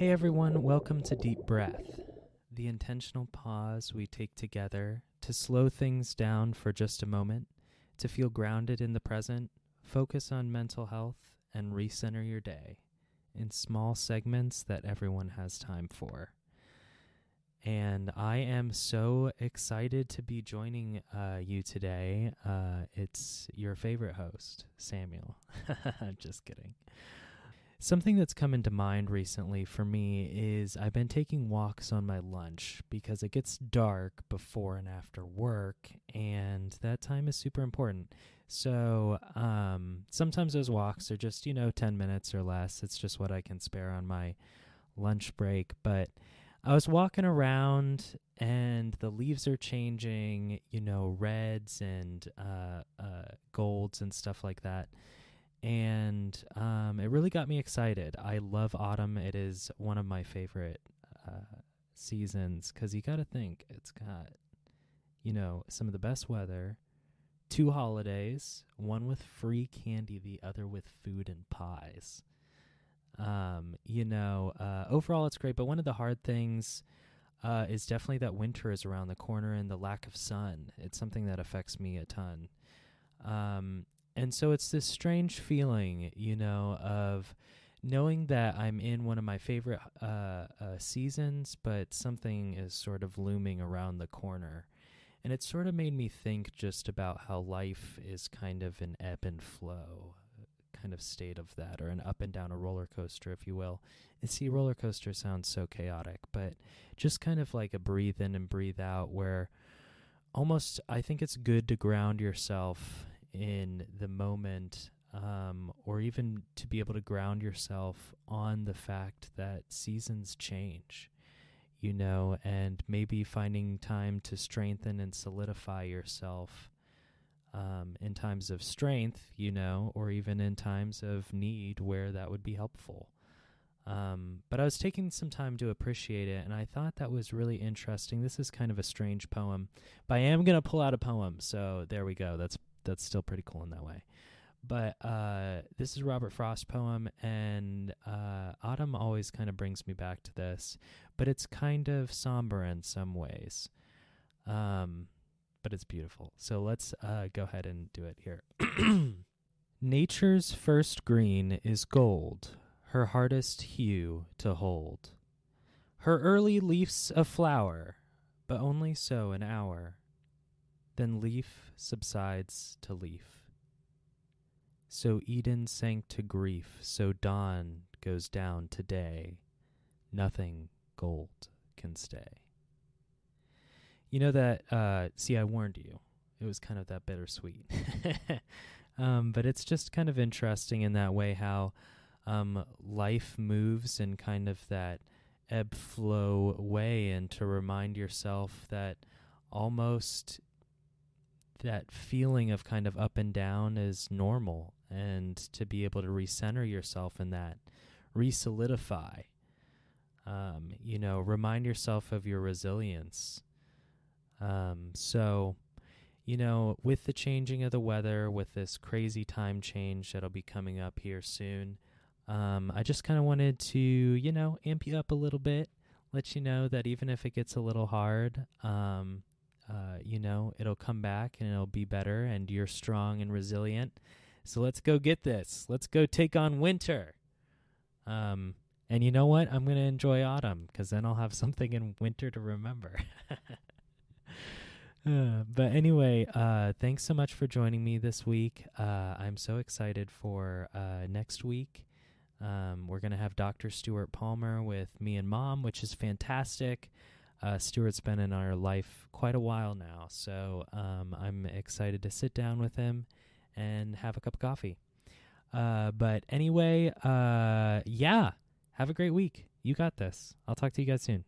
Hey everyone, welcome to Deep Breath, the intentional pause we take together to slow things down for just a moment, to feel grounded in the present, focus on mental health, and recenter your day in small segments that everyone has time for. And I am so excited to be joining you today. It's your favorite host, Samuel. Just kidding. Something that's come into mind recently for me is I've been taking walks on my lunch because it gets dark before and after work, and that time is super important. So sometimes those walks are just, 10 minutes or less. It's just what I can spare on my lunch break. But I was walking around and the leaves are changing, reds and golds and stuff like that. And it really got me excited. I love autumn. It is one of my favorite seasons because you got to think it's got, some of the best weather, 2 holidays, one with free candy, the other with food and pies. Overall it's great, but one of the hard things is definitely that winter is around the corner and the lack of sun. It's something that affects me a ton. And so it's this strange feeling, of knowing that I'm in one of my favorite seasons, but something is sort of looming around the corner. And it sort of made me think just about how life is kind of an ebb and flow kind of state of that, or an up and down a roller coaster, if you will. And see, roller coaster sounds so chaotic, but just kind of like a breathe in and breathe out, where almost I think it's good to ground yourself in the moment, or even to be able to ground yourself on the fact that seasons change, and maybe finding time to strengthen and solidify yourself in times of strength, or even in times of need where that would be helpful. But I was taking some time to appreciate it, and I thought that was really interesting. This is kind of a strange poem, but I am going to pull out a poem, so there we go. That's still pretty cool in that way. But this is a Robert Frost poem, and autumn always kind of brings me back to this, but it's kind of somber in some ways. But it's beautiful. So let's go ahead and do it here. Nature's first green is gold, her hardest hue to hold. Her early leaf's a flower, but only so an hour. Then leaf subsides to leaf. So Eden sank to grief, so dawn goes down to day. Nothing gold can stay. I warned you. It was kind of that bittersweet. But it's just kind of interesting in that way how life moves in kind of that ebb flow way, and to remind yourself that almost that feeling of kind of up and down is normal, and to be able to recenter yourself in that, re-solidify, remind yourself of your resilience. With the changing of the weather, with this crazy time change that'll be coming up here soon, I just kind of wanted to, amp you up a little bit, let you know that even if it gets a little hard, it'll come back and it'll be better, and you're strong and resilient. So let's go get this. Let's go take on winter. And you know what? I'm going to enjoy autumn, because then I'll have something in winter to remember. But anyway, thanks so much for joining me this week. I'm so excited for next week. We're going to have Dr. Stuart Palmer with me and Mom, which is fantastic. Stuart's been in our life quite a while now, so I'm excited to sit down with him and have a cup of coffee. But anyway, have a great week. You got this. I'll talk to you guys soon.